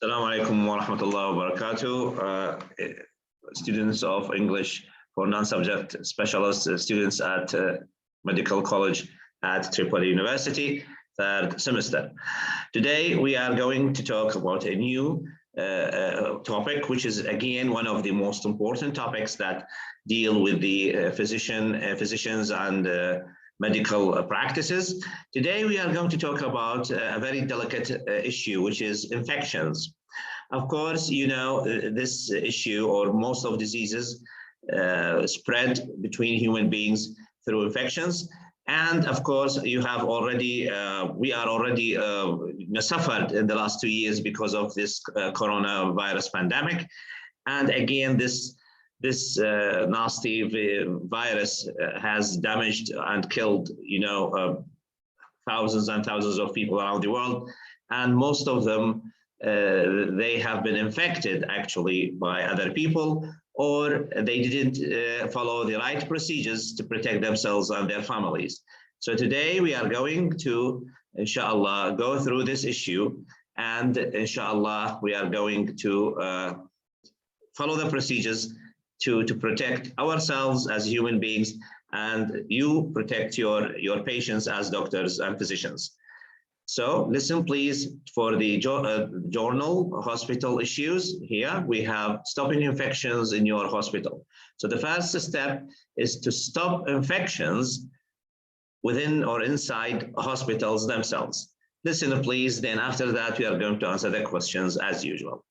Assalamu alaikum wa rahmatullahi wa barakatuh. Students of English for non-subject specialist students at Medical College at Tripoli University, third semester. Today we are going to talk about a new topic, which is again one of the most important topics that deal with the physicians and medical practices. Today we are going to talk about a very delicate issue, which is infections. Of course, you know, this issue or most of diseases spread between human beings through infections. And of course, you have already, we are already suffered in the last 2 years because of this coronavirus pandemic. And again, this nasty virus has damaged and killed, you know, thousands and thousands of people around the world. And most of them, they have been infected actually by other people, or they didn't follow the right procedures to protect themselves and their families. So today we are going to, inshallah, go through this issue, and inshallah, we are going to follow the procedures to protect ourselves as human beings, and you protect your patients as doctors and physicians. So listen, please, for the journal hospital issues. Here we have stopping infections in your hospital. So the first step is to stop infections within or inside hospitals themselves. Listen, please, then after that, we are going to answer the questions as usual.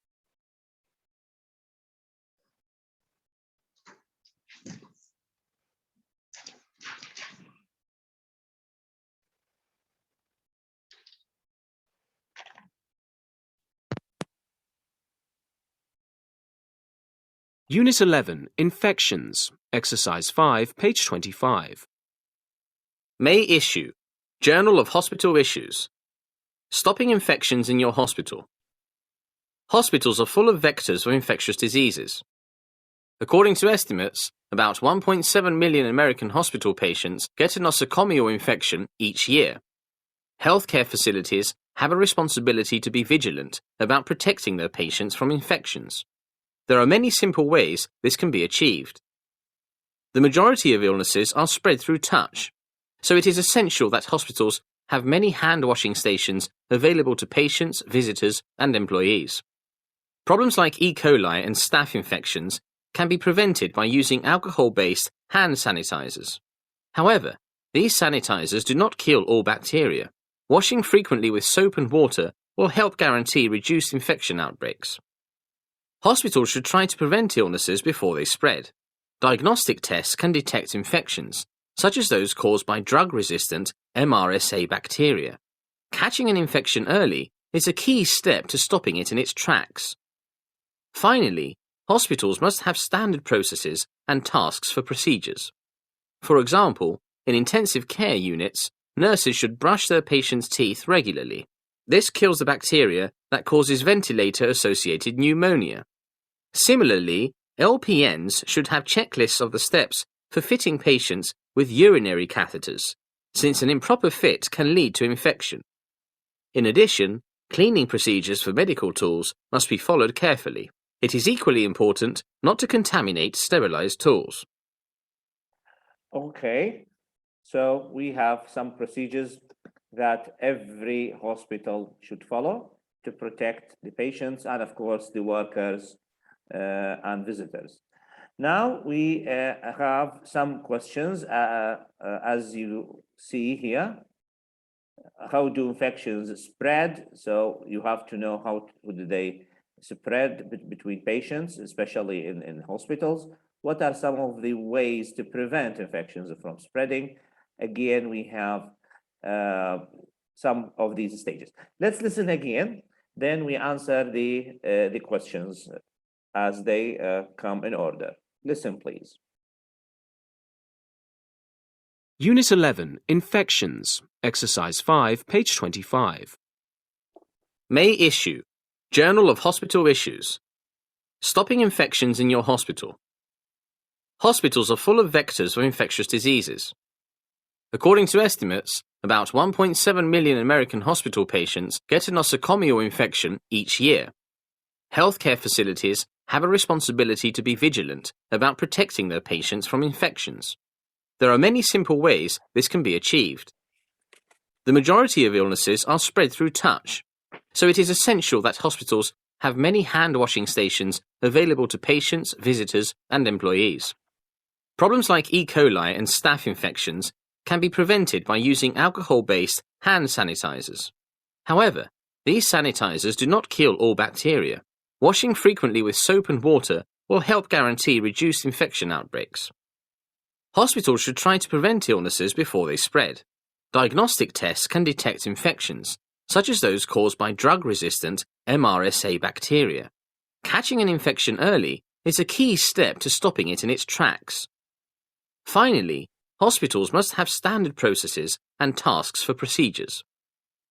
Unit 11, Infections, Exercise 5, page 25. May issue, Journal of Hospital Issues. Stopping infections in your hospital. Hospitals are full of vectors of infectious diseases. According to estimates, about 1.7 million American hospital patients get a nosocomial infection each year. Healthcare facilities have a responsibility to be vigilant about protecting their patients from infections. There are many simple ways this can be achieved. The majority of illnesses are spread through touch, so it is essential that hospitals have many hand-washing stations available to patients, visitors, and employees. Problems like E. coli and staph infections can be prevented by using alcohol-based hand sanitizers. However, these sanitizers do not kill all bacteria. Washing frequently with soap and water will help guarantee reduced infection outbreaks. Hospitals should try to prevent illnesses before they spread. Diagnostic tests can detect infections, such as those caused by drug-resistant MRSA bacteria. Catching an infection early is a key step to stopping it in its tracks. Finally, hospitals must have standard processes and tasks for procedures. For example, in intensive care units, nurses should brush their patients' teeth regularly. This kills the bacteria that causes ventilator-associated pneumonia. Similarly, LPNs should have checklists of the steps for fitting patients with urinary catheters, since an improper fit can lead to infection. In addition, cleaning procedures for medical tools must be followed carefully. It is equally important not to contaminate sterilized tools. Okay, so we have some procedures that every hospital should follow to protect the patients and, of course, the workers and visitors. Now we have some questions, as you see here. How do infections spread? So you have to know how do they spread between patients, especially in hospitals. What are some of the ways to prevent infections from spreading? Again, we have some of these stages. Let's listen again, then we answer the questions as they come in order. Listen, please. Unit 11, Infections, Exercise 5, page 25. May issue, Journal of Hospital Issues. Stopping infections in your hospital. Hospitals are full of vectors of infectious diseases. According to estimates, about 1.7 million American hospital patients get a nosocomial infection each year. Healthcare facilities have a responsibility to be vigilant about protecting their patients from infections. There are many simple ways this can be achieved. The majority of illnesses are spread through touch, so it is essential that hospitals have many hand-washing stations available to patients, visitors, and employees. Problems like E. coli and staph infections can be prevented by using alcohol-based hand sanitizers. However, these sanitizers do not kill all bacteria. Washing frequently with soap and water will help guarantee reduced infection outbreaks. Hospitals should try to prevent illnesses before they spread. Diagnostic tests can detect infections, such as those caused by drug-resistant MRSA bacteria. Catching an infection early is a key step to stopping it in its tracks. Finally, hospitals must have standard processes and tasks for procedures.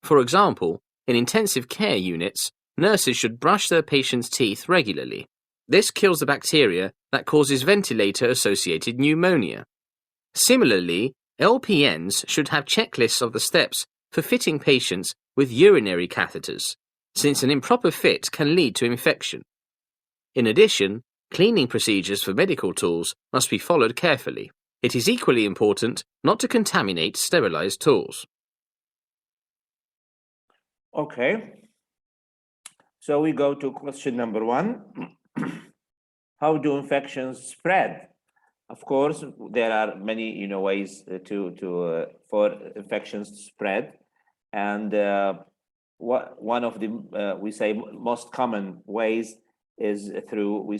For example, in intensive care units, nurses should brush their patients' teeth regularly. This kills the bacteria that causes ventilator-associated pneumonia. Similarly, LPNs should have checklists of the steps for fitting patients with urinary catheters, since an improper fit can lead to infection. In addition, cleaning procedures for medical tools must be followed carefully. It is equally important not to contaminate sterilized tools. Okay. So we go to question number 1. How do infections spread? Of course, there are many ways for infections to spread, and one of the we say most common ways is through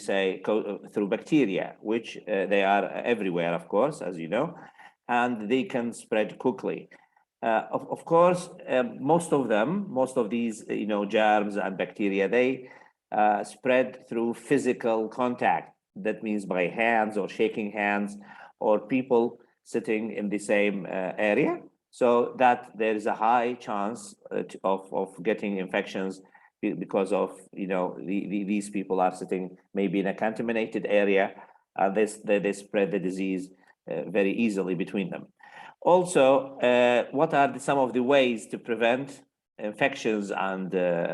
through bacteria, which they are everywhere, of course, as you know, and they can spread quickly. Of course, most of these germs and bacteria, they spread through physical contact. That means by hands or shaking hands or people sitting in the same area, so that there is a high chance of getting infections because of these people are sitting maybe in a contaminated area, and they spread the disease very easily between them. Also, what are some of the ways to prevent infections and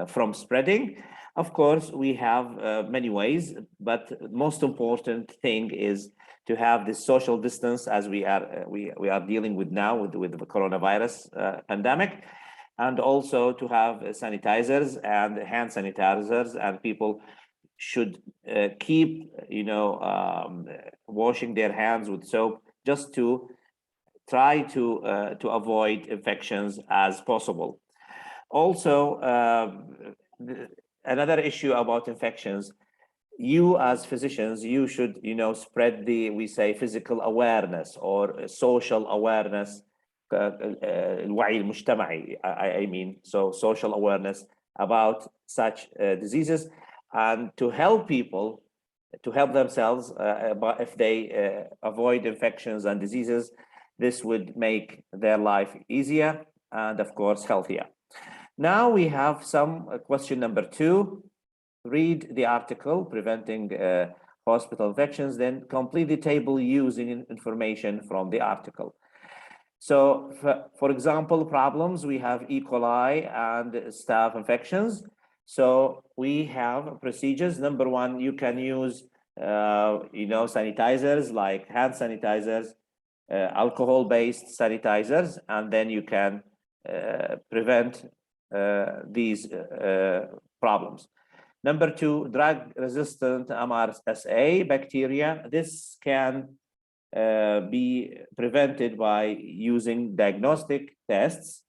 from spreading? Of course, we have many ways, but most important thing is to have this social distance, as we are dealing with now with the coronavirus pandemic, and also to have sanitizers and hand sanitizers, and people should keep washing their hands with soap, just to try to avoid infections as possible. Also, another issue about infections, you as physicians, you should spread we say physical awareness or social awareness, الوعي المجتمعي, I mean, so social awareness about such diseases, and to help people to help themselves if they avoid infections and diseases. This would make their life easier and, of course, healthier. Now we have some question number 2. Read the article, Preventing Hospital Infections, then complete the table using information from the article. So, for example, problems, we have E. coli and staph infections. So we have procedures. Number 1, you can use, sanitizers like hand sanitizers, alcohol-based sanitizers, and then you can prevent these problems. Number 2, drug-resistant MRSA bacteria. This can be prevented by using diagnostic tests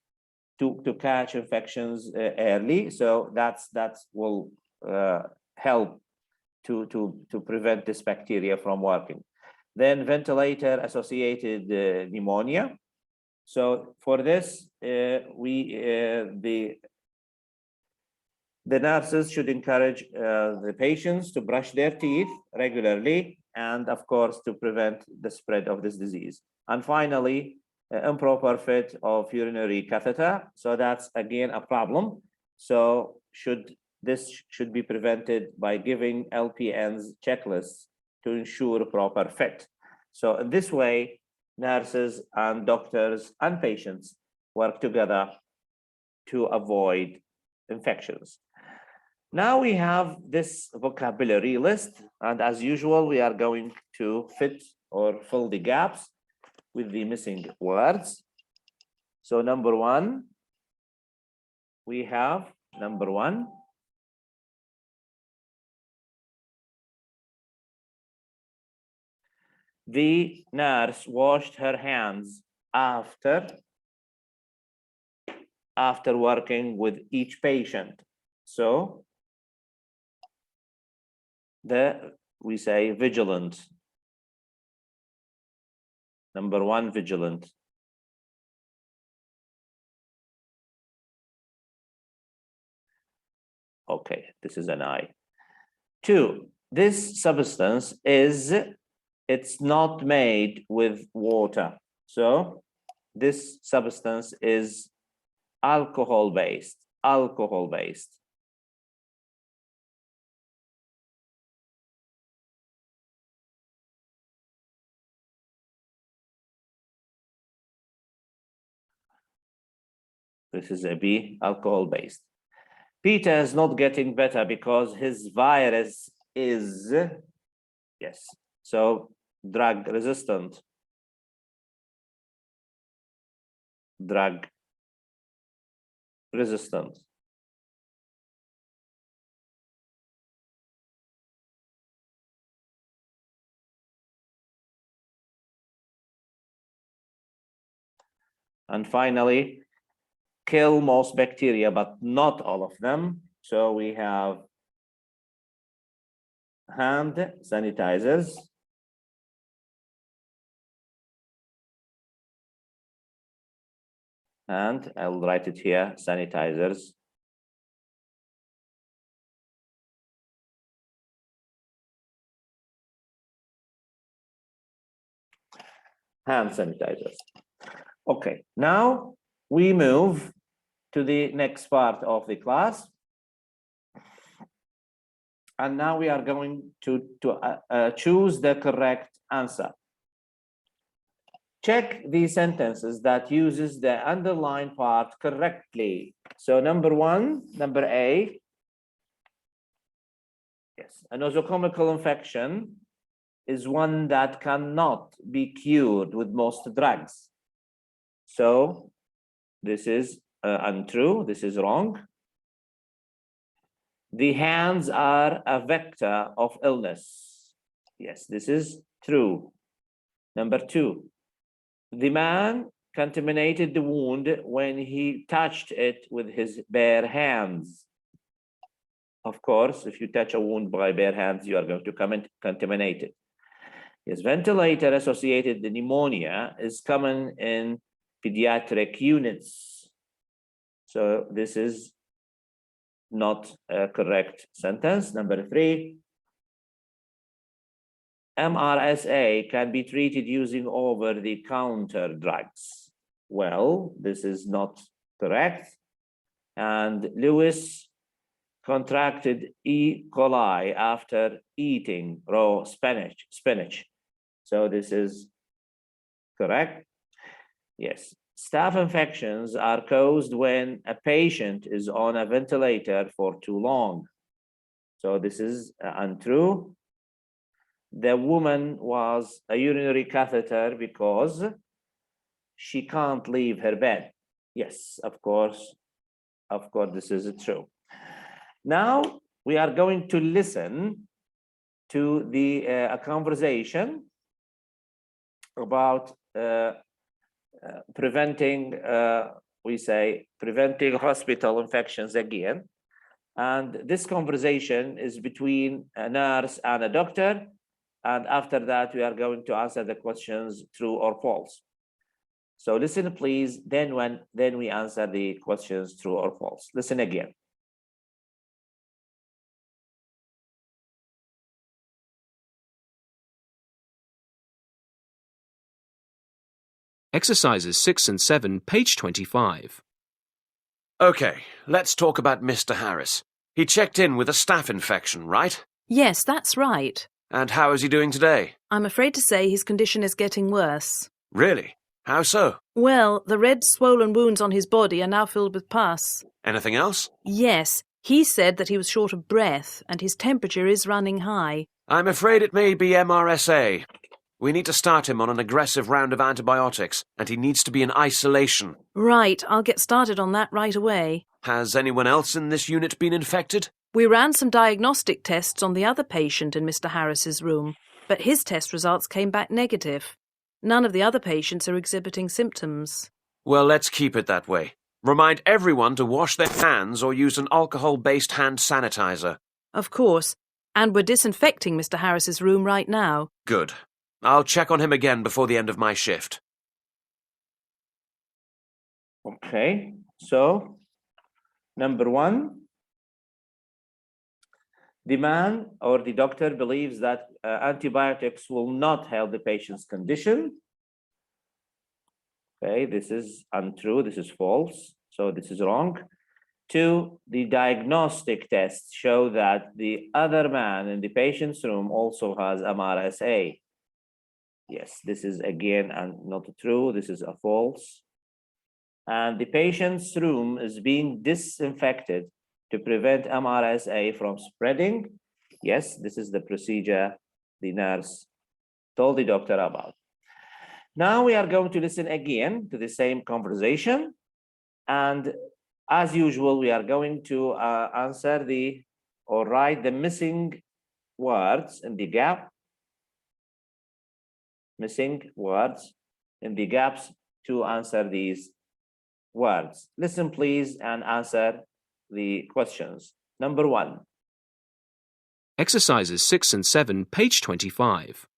to catch infections early. So that will help to prevent this bacteria from working. Then ventilator-associated pneumonia. So for this, the nurses should encourage the patients to brush their teeth regularly, and of course to prevent the spread of this disease. And finally, improper fit of urinary catheter. So that's again a problem. So this should be prevented by giving LPNs checklists to ensure proper fit. So in this way, nurses and doctors and patients work together to avoid infections. Now we have this vocabulary list, and as usual, we are going to fit or fill the gaps with the missing words. So number one, we have number one. The nurse washed her hands after working with each patient. So we say vigilant. Number one, vigilant. Okay, this is an I. Two, this substance it's not made with water. So this substance is alcohol-based. This is a B, alcohol-based. Peter is not getting better because his virus is, yes, so drug resistant. And finally, kill most bacteria, but not all of them. So we have hand sanitizers. And I'll write it here, sanitizers. Hand sanitizers. Okay, now we move to the next part of the class. And now we are going to choose the correct answer. Check the sentences that uses the underlined part correctly. So number one, number A. Yes, a nosocomial infection is one that cannot be cured with most drugs. So this is untrue, this is wrong. The hands are a vector of illness. Yes, this is true. Number two, the man contaminated the wound when he touched it with his bare hands. Of course, if you touch a wound by bare hands, you are going to contaminate it. Yes, ventilator-associated pneumonia is common in pediatric units. So this is not a correct sentence. Number three, MRSA can be treated using over-the-counter drugs. Well, this is not correct. And Lewis contracted E. coli after eating raw spinach. So this is correct. Yes. Staph infections are caused when a patient is on a ventilator for too long. So this is untrue. The woman was a urinary catheter because she can't leave her bed. Yes, of course, this is true. Now we are going to listen to the a conversation about preventing hospital infections again. And this conversation is between a nurse and a doctor. And after that, we are going to answer the questions true or false. So listen, please. Then we answer the questions true or false. Listen again. Exercises 6 and 7, page 25. Okay, let's talk about Mr. Harris. He checked in with a staph infection, right? Yes, that's right. And how is he doing today? I'm afraid to say his condition is getting worse. Really? How so? Well, the red swollen wounds on his body are now filled with pus. Anything else? Yes, He said that he was short of breath and his temperature is running high. I'm afraid it may be MRSA. We need to start him on an aggressive round of antibiotics, and he needs to be in isolation. Right, I'll get started on that right away. Has anyone else in this unit been infected? We ran some diagnostic tests on the other patient in Mr. Harris's room, but his test results came back negative. None of the other patients are exhibiting symptoms. Well, let's keep it that way. Remind everyone to wash their hands or use an alcohol-based hand sanitizer. Of course, and we're disinfecting Mr. Harris's room right now. Good. I'll check on him again before the end of my shift. Okay, so number one, the man or the doctor believes that antibiotics will not help the patient's condition. Okay, this is untrue, this is false, so this is wrong. Two, the diagnostic tests show that the other man in the patient's room also has MRSA. Yes, this is again not true, this is a false. And the patient's room is being disinfected to prevent MRSA from spreading. Yes, this is the procedure the nurse told the doctor about. Now we are going to listen again to the same conversation. And as usual, we are going to answer or write the missing words in the gap. Missing words in the gaps to answer these words. Listen, please, and answer the questions. Number one. Exercises 6 and 7, page 25.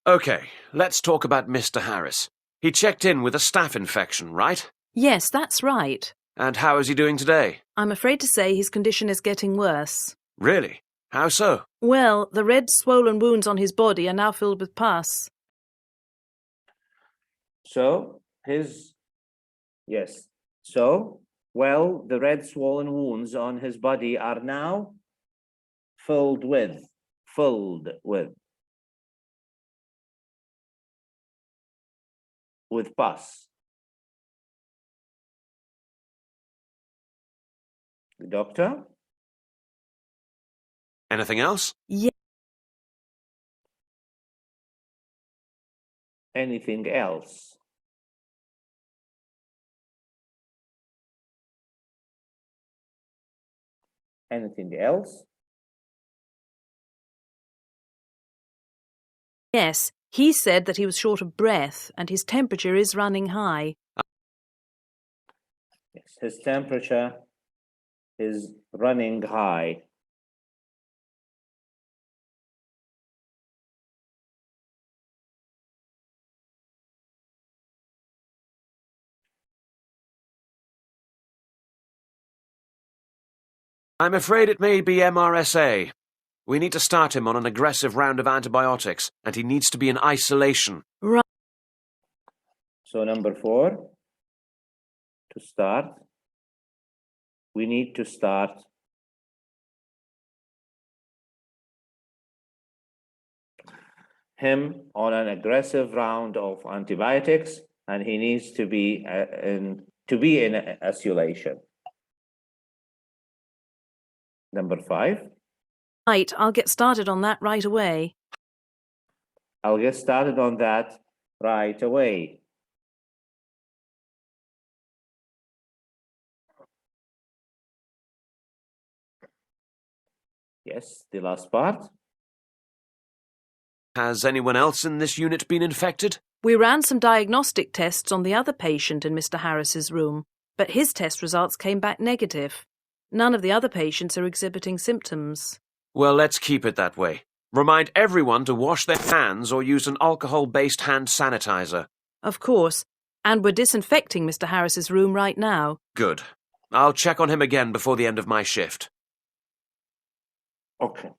Okay, let's talk about Mr. Harris. He checked in with a staph infection, right? Yes, that's right. And how is he doing today? I'm afraid to say his condition is getting worse. Really? How so? Well, the red swollen wounds on his body are now filled with pus. So well, the red swollen wounds on his body are now filled with pus. The doctor? Anything else? Yeah. Anything else? Anything else? Yes, he said that he was short of breath and his temperature is running high. Yes, his temperature is running high. I'm afraid it may be MRSA. We need to start him on an aggressive round of antibiotics, and he needs to be in isolation. Right. So number 4, to start, we need to start him on an aggressive round of antibiotics, and he needs to be in isolation. Number 5. Right, I'll get started on that right away. I'll get started on that right away. Yes, the last part. Has anyone else in this unit been infected? We ran some diagnostic tests on the other patient in Mr. Harris's room, but his test results came back negative. None of the other patients are exhibiting symptoms. Well, let's keep it that way. Remind everyone to wash their hands or use an alcohol-based hand sanitizer. Of course, and we're disinfecting Mr. Harris's room right now. Good. I'll check on him again before the end of my shift. Okay.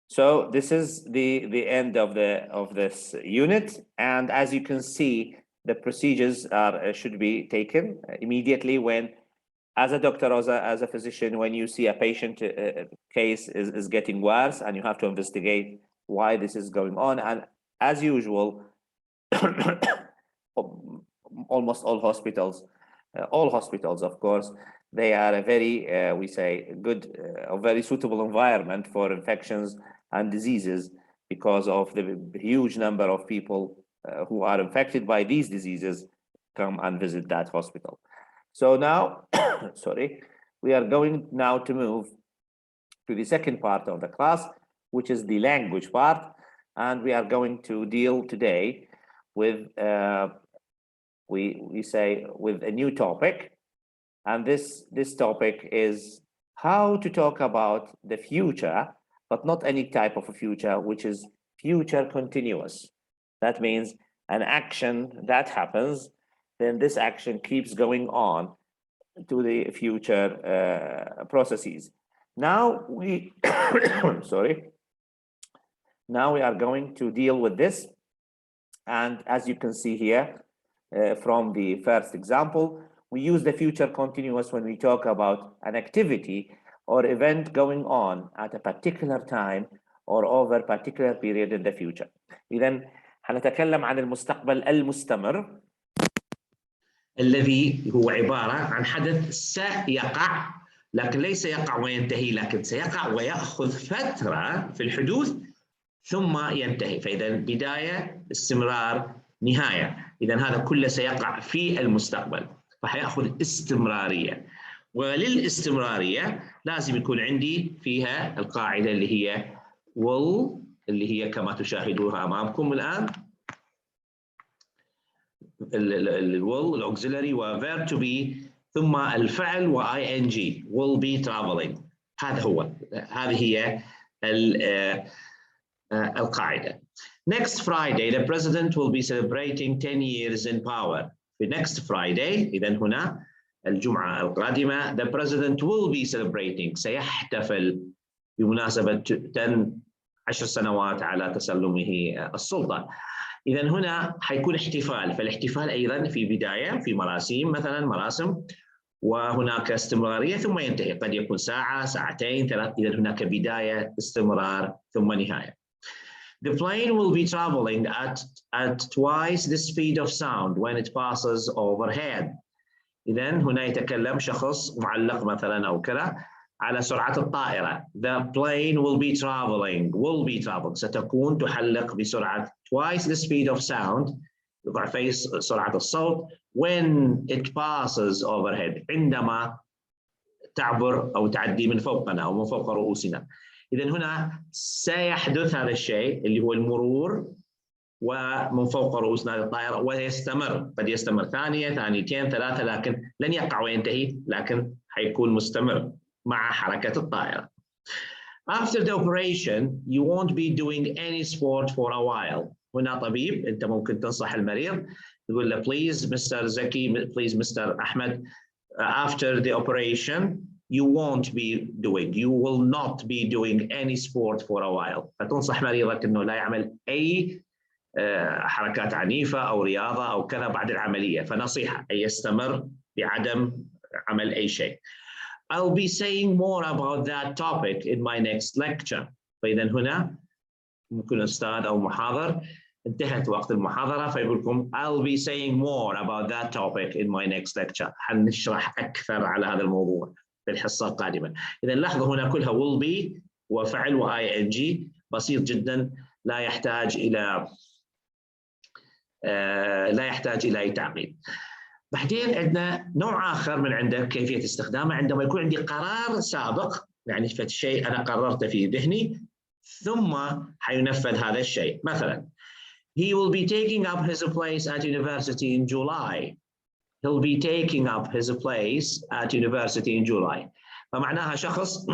So this is the end of this unit, and as you can see, the procedures should be taken immediately when, as a doctor or as a physician, when you see a patient case is getting worse, and you have to investigate why this is going on. And as usual, almost all hospitals, of course, they are a very, we say, good or very suitable environment for infections and diseases because of the huge number of people who are infected by these diseases come and visit that hospital. So now, sorry, we are going now to move to the second part of the class, which is the language part. And we are going to deal today with, we say, with a new topic. And this topic is how to talk about the future, but not any type of a future, which is future continuous. That means an action that happens, then this action keeps going on to the future processes. Now we, sorry, now we are going to deal with this. And as you can see here, from the first example, we use the future continuous when we talk about an activity or event going on at a particular time or over a particular period in the future. إذن هنتكلم عن المستقبل المستمر الذي هو عبارة عن حدث سيقع، لكن ليس يقع وينتهي، لكن سيقع ويأخذ فترة في الحدوث ثم ينتهي. فإذا بداية، استمرار، نهاية. إذا هذا كله سيقع في المستقبل، فحيأخذ استمرارية. وللاستمرارية لازم يكون عندي فيها القاعدة اللي هي will، اللي هي كما تشاهدوها أمامكم الآن، will الauxiliary و verb to be ثم الفعل و ing will be traveling. هذا هو، هذه هي القاعدة. Next Friday the president will be celebrating 10 years in power. في next Friday، إذا هنا الجمعة القادمة the president will be celebrating، سيحتفل بمناسبة 10 سنوات على تسلمه السلطة. إذا هنا حيكون احتفال، فالاحتفال أيضا في بداية، في مراسيم مثلا، مراسم، وهناك استمرارية ثم ينتهي، قد يكون ساعة، ساعتين، 3. إذا هناك بداية، استمرار، ثم نهاية. The plane will be traveling at twice the speed of sound when it passes overhead. إذا هنا يتكلم شخص معلق مثلا أو كذا على سرعة الطائرة. The plane will be traveling ستكون تحلق بسرعة twice the speed of sound، ضعفي سرعة الصوت، when it passes overhead، عندما تعبر أو تعدي من فوقنا أو من فوق رؤوسنا. إذا هنا سيحدث هذا الشيء اللي هو المرور ومن فوق رؤوسنا الطائرة، ويستمر، قد يستمر ثانية، ثانيتين، 3، لكن لن يقع وينتهي، لكن حيكون مستمر مع حركة الطائرة. After the operation, you won't be doing any sport for a while. هنا طبيب، أنت ممكن تنصح المريض، تقول له please Mr. زكي، please Mr. أحمد, after the operation, you will not be doing any sport for a while. فتنصح مريضك إنه لا يعمل أي حركات عنيفة أو رياضة أو كذا بعد العملية، فنصيحة أن يستمر بعدم عمل أي شيء. I'll be saying more about that topic in my next lecture. فإذا هنا ممكن أستاذ أو محاضر انتهت وقت المحاضرة فيقول لكم I'll be saying more about that topic in my next lecture. حنشرح أكثر على هذا الموضوع في الحصة القادمة. إذا لاحظوا هنا كلها will be وفعل و ing، بسيط جدا، لا يحتاج إلى أي تعقيد. بعدين عندنا نوع آخر من عنده كيفية استخدامه عندما يكون عندي قرار سابق، يعني في شيء أنا قررته في ذهني ثم حينفذ هذا الشيء. مثلا he will be taking up his place at university in July. He'll be taking up his place at university in July. فمعناها شخص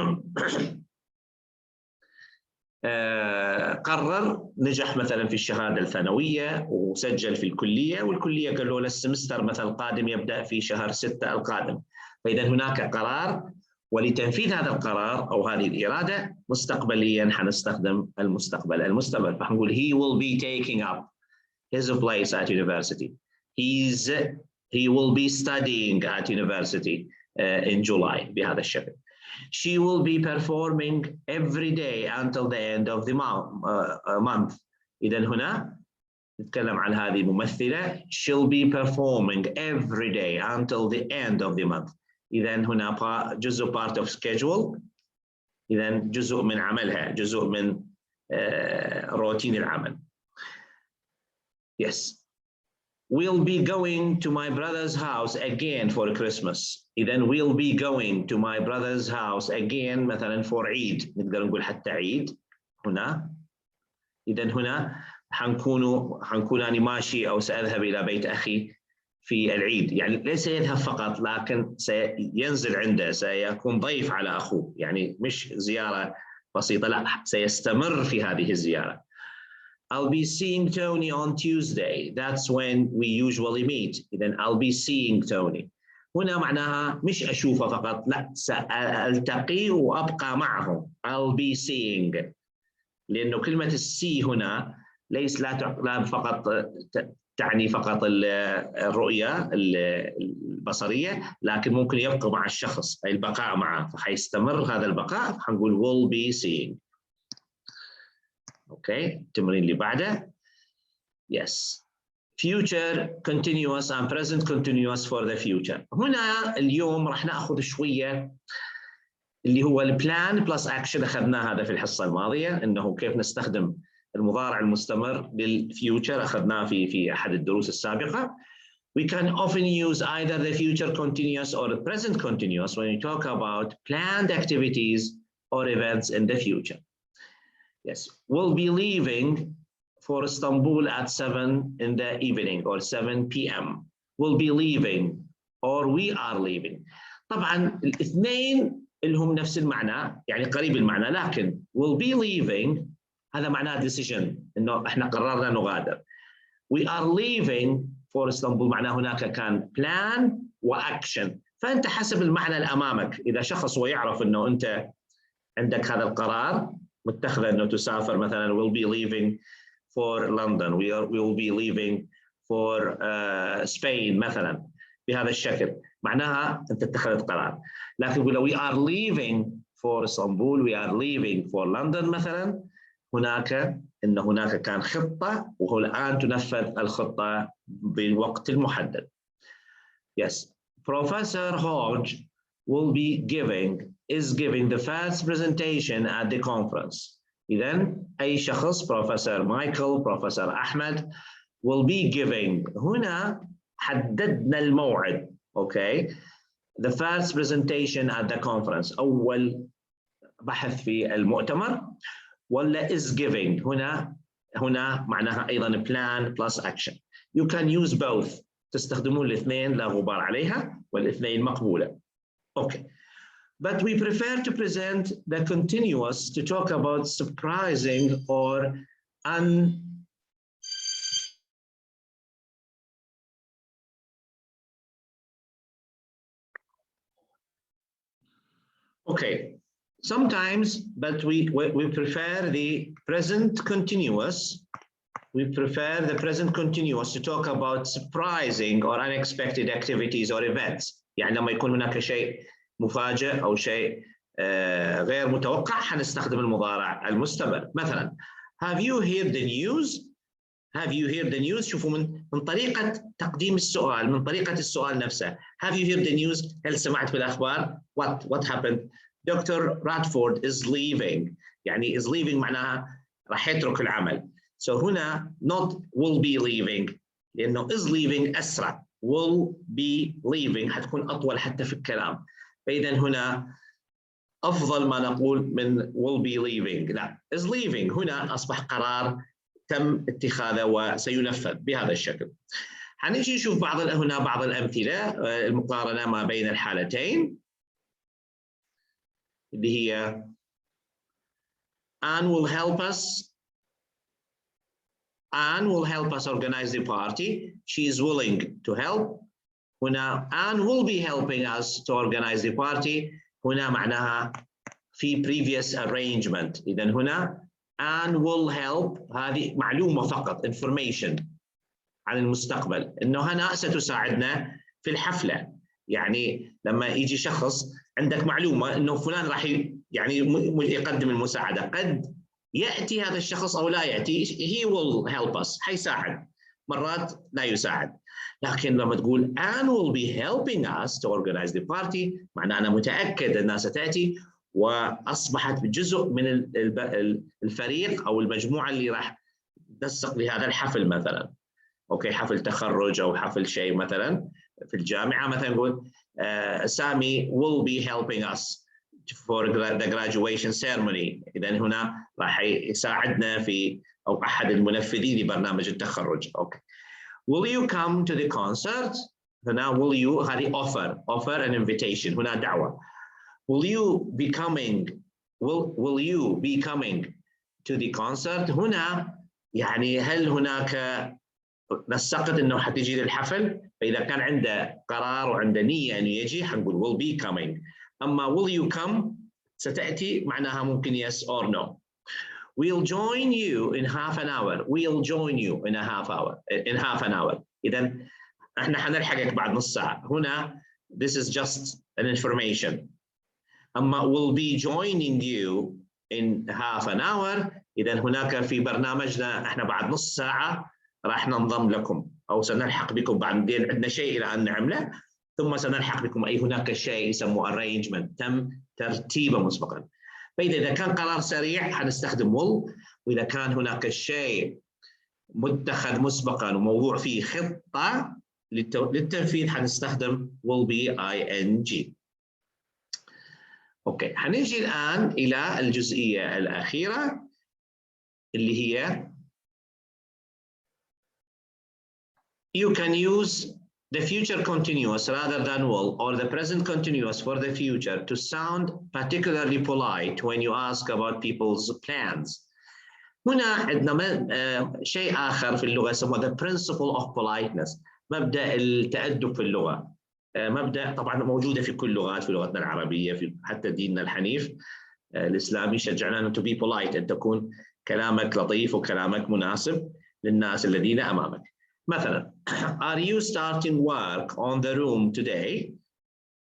قرر، نجح مثلا في الشهادة الثانوية وسجل في الكلية، والكلية قالوا له السمستر مثلا القادم يبدأ في شهر 6 القادم. فإذا هناك قرار، ولتنفيذ هذا القرار أو هذه الإرادة مستقبليا حنستخدم المستقبل المستمر، فحنقول he will be taking up his place at university. He will be studying at university in July بهذا الشكل. She will be performing every day until the end of the month. إذا هنا نتكلم عن هذه ممثلة. She'll be performing every day until the end of the month. إذا هنا جزء part of schedule، إذا جزء من عملها، جزء من روتين العمل. Yes. We'll be going to my brother's house again for Christmas. إذا we'll be going to my brother's house again مثلا for عيد، نقدر نقول حتى عيد هنا. إذا هنا حنكون أنا ماشي أو سأذهب إلى بيت أخي في العيد، يعني ليس يذهب فقط لكن سينزل عنده، سيكون ضيف على أخوه، يعني مش زيارة بسيطة، لا سيستمر في هذه الزيارة. I'll be seeing Tony on Tuesday. That's when we usually meet. إذن I'll be seeing Tony. هنا معناها مش أشوفه فقط، لا سألتقي وأبقى معه. I'll be seeing. لأنه كلمة السي هنا ليس لا فقط تعني فقط الرؤية البصرية، لكن ممكن يبقى مع الشخص، أي البقاء معه، فحيستمر هذا البقاء، فحنقول will be seeing. اوكي، التمرين اللي بعده. Yes. Future continuous and present continuous for the future. هنا اليوم راح ناخذ شوية اللي هو البلان بلس اكشن، اخذنا هذا في الحصة الماضية، انه كيف نستخدم المضارع المستمر للفيوتشر، اخذناه في احد الدروس السابقة. We can often use either the future continuous or the present continuous when we talk about planned activities or events in the future. Yes, we'll be leaving for Istanbul at 7 in the evening or 7 p.m. We'll be leaving or we are leaving. طبعا الاثنين لهم نفس المعنى، يعني قريب المعنى، لكن we'll be leaving هذا معناه decision، انه احنا قررنا نغادر. We are leaving for Istanbul معناه هناك كان plan واكشن، فانت حسب المعنى اللي امامك، اذا شخص ويعرف انه انت عندك هذا القرار متخذ انه تسافر، مثلا we'll be leaving for London, we will be leaving for Spain مثلا، بهذا الشكل معناها انت اتخذت قرار. لكن لو we are leaving for Istanbul, we are leaving for London مثلا، هناك ان هناك كان خطة وهو الان تنفذ الخطة بالوقت المحدد. Yes, Professor Hodge will be is giving the first presentation at the conference. إذن أي شخص، Professor Michael, Professor Ahmed will be giving. هنا حددنا الموعد. Okay, the first presentation at the conference، أول بحث في المؤتمر، ولا is giving هنا معناها أيضا plan plus action. You can use both، تستخدمون الاثنين لا غبار عليها، والاثنين مقبولة. Okay. But we prefer to present the continuous to talk about surprising or Okay, sometimes, but we prefer the present continuous. We prefer the present continuous to talk about surprising or unexpected activities or events. يعني لما يكون هناك شيء مفاجئ أو شيء غير متوقع حنستخدم المضارع المستمر. مثلا have you heard the news؟ have you heard the news؟ شوفوا من طريقة تقديم السؤال، من طريقة السؤال نفسه. have you heard the news؟ هل سمعت بالأخبار؟ what happened؟ Dr. Radford is leaving، يعني is leaving معناها راح يترك العمل. So هنا not will be leaving، لأنه is leaving أسرع، will be leaving حتكون أطول حتى في الكلام. فإذا هنا أفضل ما نقول من will be leaving، لا is leaving هنا أصبح قرار تم اتخاذه وسينفذ بهذا الشكل. حنيجي نشوف هنا بعض الأمثلة، المقارنة ما بين الحالتين اللي هي Anne will help us organize the party. She is willing to help. هنا Anne will be helping us to organize the party. هنا معناها في previous arrangement. إذن هنا Anne will help، هذه معلومة فقط information عن المستقبل، إنه هنا ستساعدنا في الحفلة. يعني لما يجي شخص عندك معلومة إنه فلان راح يعني يقدم المساعدة، قد يأتي هذا الشخص أو لا يأتي، he will help us، حيساعد. مرات لا يساعد. لكن لما تقول Anne will be helping us to organize the party معناه أنا متأكد أنها ستأتي وأصبحت جزء من الفريق أو المجموعة اللي راح تنسق لهذا الحفل مثلا. أوكي، حفل تخرج أو حفل شيء مثلا في الجامعة، مثلا نقول سامي will be helping us for the graduation ceremony. إذا هنا راح يساعدنا في أو أحد المنفذين لبرنامج التخرج. أوكي. Will you come to the concert؟ هنا will you هذه offer an invitation، هنا دعوة. Will you be coming to the concert؟ هنا يعني هل هناك نسقت انه حتيجي للحفل؟ فاذا كان عنده قرار وعنده نيه انه يجي حنقول will be coming. اما will you come ستاتي معناها ممكن yes or no. We'll join you in half an hour. We'll join you in half an hour. اذا احنا حنلحقك بعد نص ساعه. هنا this is just an information. اما will be joining you in half an hour اذا هناك في برنامجنا احنا بعد نص ساعه راح ننضم لكم أو سنلحق بكم، بعدين عندنا شيء إلى أن نعمله ثم سنلحق بكم. أي هناك شيء يسموه arrangement تم ترتيبه مسبقا. فإذا كان قرار سريع حنستخدم will، وإذا كان هناك شيء متخذ مسبقا وموضوع فيه خطة للتنفيذ حنستخدم will be ing. أوكي، حنيجي الآن إلى الجزئية الأخيرة اللي هي you can use the future continuous rather than will or the present continuous for the future to sound particularly polite when you ask about people's plans. هنا عندنا شيء آخر في اللغة اسمه the principle of politeness، مبدأ التأدب في اللغة. مبدأ طبعا موجودة في كل اللغات، في لغتنا العربية، في حتى ديننا الحنيف الإسلامي شجعنا to be polite، أن تكون كلامك لطيف وكلامك مناسب للناس الذين أمامك. مثلا are you starting work on the room today؟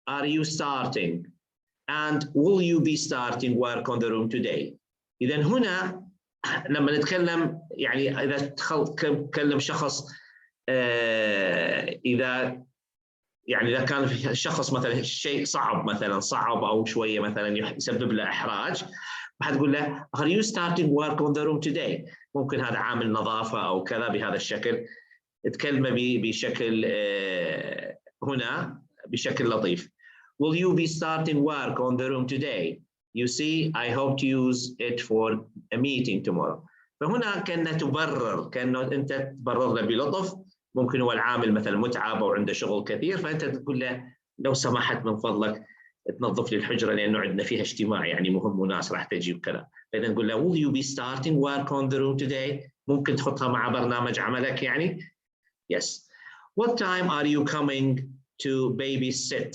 are you starting and will you be starting work on the room today؟ إذا هنا لما نتكلم يعني إذا تكلم شخص إذا كان في شخص مثلا شيء صعب أو شوية مثلا يسبب له إحراج، حتقول له are you starting work on the room today؟ ممكن هذا عامل نظافة أو كذا بهذا الشكل، تكلمه بشكل هنا بشكل لطيف. Will you be starting work on the room today؟ You see, I hope to use it for a meeting tomorrow. فهنا كأنه تبرر، كأنه أنت تبرر له بلطف. ممكن هو العامل مثلا متعب أو عنده شغل كثير، فأنت تقول له لو سمحت من فضلك تنظف لي الحجرة لأنه عندنا فيها اجتماع يعني مهم وناس راح تجي وكذا. فإذا نقول له Will you be starting work on the room today؟ ممكن تحطها مع برنامج عملك يعني. Yes. What time are you coming to babysit؟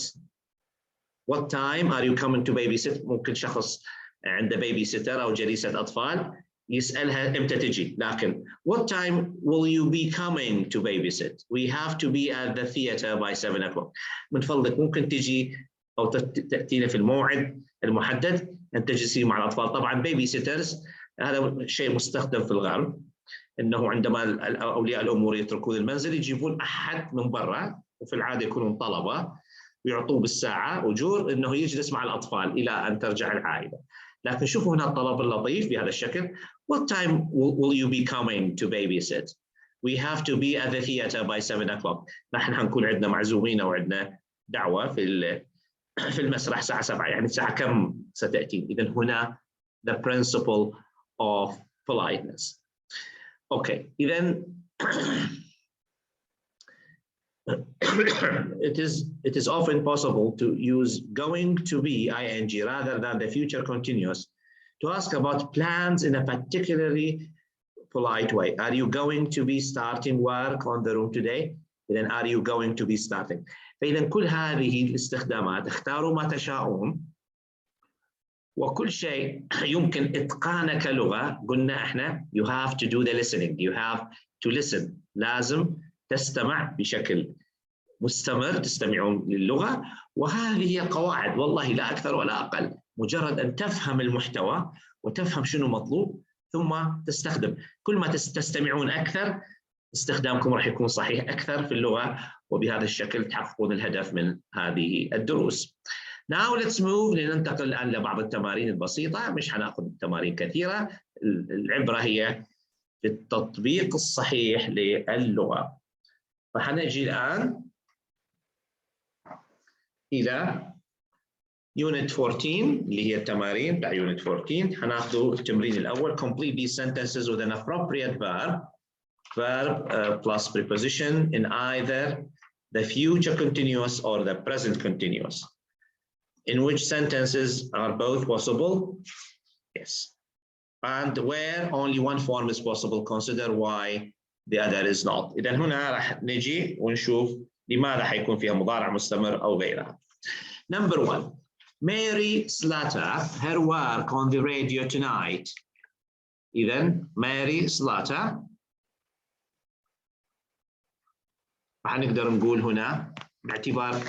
What time are you coming to babysit؟ ممكن شخص عنده بيبي سيتر أو جليسة أطفال يسألها إمتى تجي، لكن what time will you be coming to babysit؟ We have to be at the theater by 7 o'clock. من فضلك ممكن تجي أو تأتينا في الموعد المحدد أن تجلسي مع الأطفال. طبعا بيبي سيترز هذا شيء مستخدم في الغرب، إنه عندما أولياء الأمور يتركون المنزل يجيبون أحد من برا، وفي العادة يكونون طلبة ويعطوه بالساعة أجور إنه يجلس مع الأطفال إلى أن ترجع العائلة. لكن شوفوا هنا الطلب اللطيف بهذا الشكل. What time will you be coming to babysit؟ We have to be at the theater by 7 o'clock. نحن حنكون عندنا معزومين أو عندنا دعوة في المسرح الساعة 7، يعني الساعة كم ستأتي؟ إذن هنا the principle of politeness. Okay, then it is often possible to use going to be ing rather than the future continuous to ask about plans in a particularly polite way. Are you going to be starting work on the room today؟ Then are you going to be starting؟ فإذا كل هذه الاستخدامات اختاروا ما تشاءون، وكل شيء يمكن إتقانه كلغة. قلنا إحنا you have to do the listening، you have to listen، لازم تستمع بشكل مستمر، تستمعون للغة. وهذه هي قواعد والله لا أكثر ولا أقل، مجرد أن تفهم المحتوى وتفهم شنو مطلوب ثم تستخدم. كل ما تستمعون أكثر استخدامكم راح يكون صحيح أكثر في اللغة، وبهذا الشكل تحققون الهدف من هذه الدروس. Now let's move. لننتقل الآن لبعض التمارين البسيطة، مش هناخذ تمارين كثيرة. العبرة هي في التطبيق الصحيح للغة. فحنجي الآن إلى Unit 14 اللي هي التمارين بتاع Unit 14. هناخذ التمرين الأول. Complete these sentences with an appropriate verb plus preposition in either the future continuous or the present continuous. In which sentences are both possible? Yes. And where only one form is possible, consider why the other is not. إذا هنا راح نجي ونشوف لماذا حيكون فيها مضارع مستمر أو غيرها. Number 1. Mary Slater, her work on the radio tonight. إذا Mary Slater راح نقدر نقول هنا باعتبار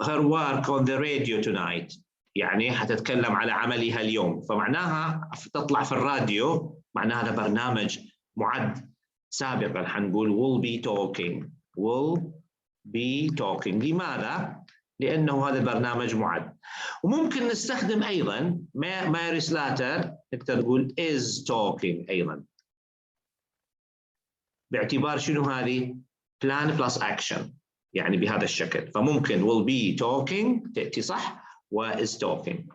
her work on the radio tonight يعني حتتكلم على عملها اليوم، فمعناها تطلع في الراديو، معناها هذا برنامج معد سابقا. حنقول will be talking. لماذا؟ لأنه هذا البرنامج معد. وممكن نستخدم أيضا ماري سلاتر، نقدر نقول is talking أيضا، باعتبار شنو هذه؟ plan plus action، يعني بهذا الشكل. فممكن will be talking تأتي صح و is talking.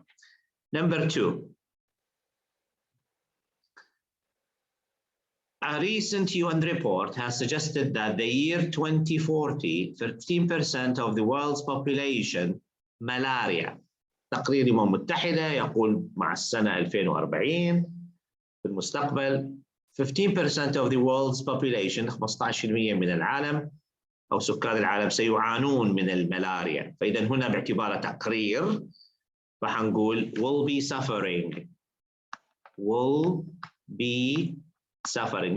Number 2. A recent UN report has suggested that the year 2040, 15% of the world's population malaria. تقرير الأمم المتحدة يقول مع السنة 2040 في المستقبل 15% of the world's population 15% من العالم أو سكان العالم سيعانون من الملاريا. فإذا هنا باعتباره تقرير فحنقول will be suffering.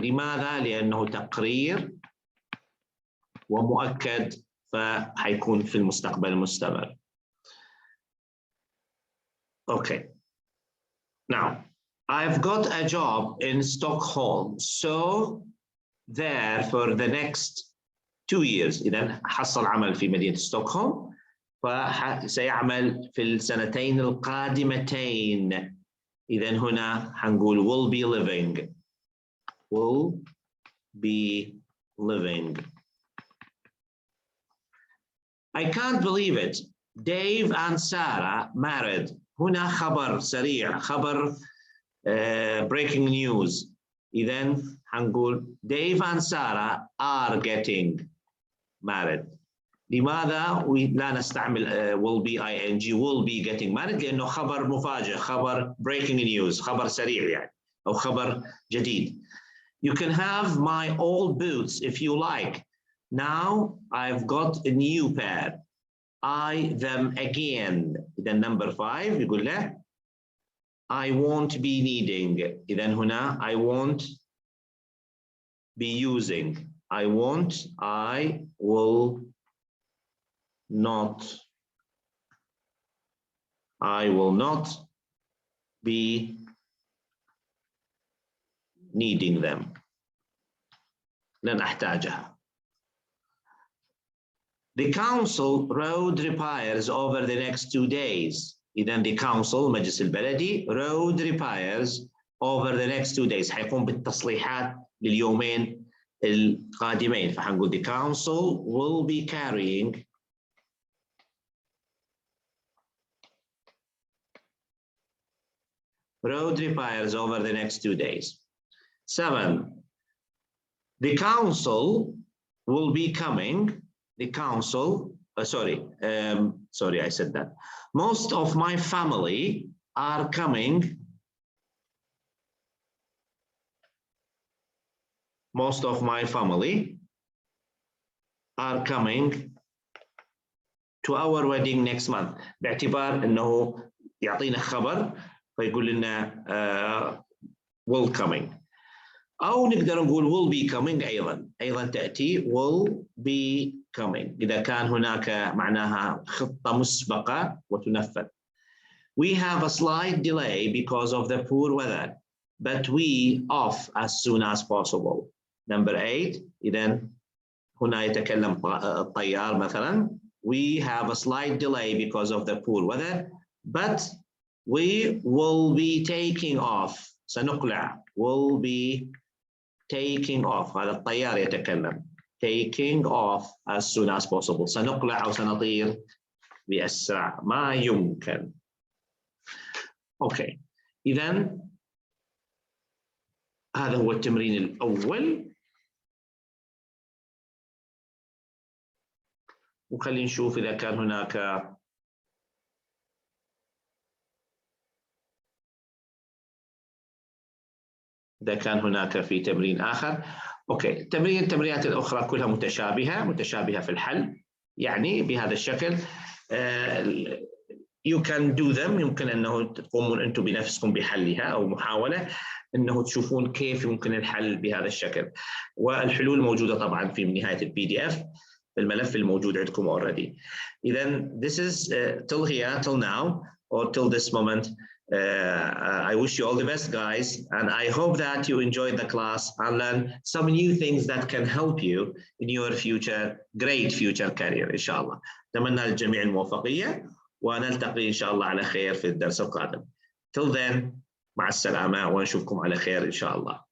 لماذا؟ لأنه تقرير ومؤكد فحيكون في المستقبل المستمر. Okay. Now, I've got a job in Stockholm, so there for the next 2 years. إذا حصل عمل في مدينة ستوكهولم فسيعمل في السنتين القادمتين. إذا هنا حنقول will be living. I can't believe it. Dave and Sarah married. هنا خبر سريع، خبر breaking news. إذا حنقول Dave and Sarah are getting married. لماذا لا نستعمل will be ing will be getting married؟ لأنه خبر مفاجئ، خبر breaking news، خبر سريع يعني أو خبر جديد. You can have my old boots if you like. Now I've got a new pair. I them again. إذا number 5 يقول له I won't be needing. إذا هنا I won't be using. I will not be needing them. لن أحتاجها. The council road repairs over the next 2 days. إذا the council مجلس البلدي road repairs over the next 2 days حيقوم بالتصليحات لليومين القادمين. فحنقول the council will be carrying road repairs over the next 2 days. 7. The council will be coming. The council, sorry, I said that. Most of my family are coming. Most of my family are coming to our wedding next month. باعتبار انه يعطينا خبر فيقول لنا will coming. أو نقدر نقول will be coming أيضا تأتي will be coming إذا كان هناك معناها خطة مسبقة وتنفذ. We have a slight delay because of the poor weather, but we off as soon as possible. Number 8 إذا هنا يتكلم الطيار مثلا. We have a slight delay because of the poor weather, but we will be taking off. سنقلع. Will be taking off. هذا الطيار يتكلم. Taking off as soon as possible. سنقلع أو سنطير بأسرع ما يمكن. أوكي. إذا هذا هو التمرين الأول. وخلينا نشوف إذا كان هناك في تمرين آخر. أوكي. التمرينات الأخرى كلها متشابهة في الحل. يعني بهذا الشكل you can do them. يمكن أنه تقومون أنتم بنفسكم بحلها أو محاولة أنه تشوفون كيف يمكن الحل بهذا الشكل. والحلول موجودة طبعا في نهاية الPDF الملف الموجود عندكم already. إذا this is till here, till now, or till this moment. I wish you all the best, guys, and I hope that you enjoyed the class and learn some new things that can help you in your great future career إن شاء الله. أتمنى للجميع الموفقية ونلتقي إن شاء الله على خير في الدرس القادم. Till then, مع السلامة ونشوفكم على خير إن شاء الله.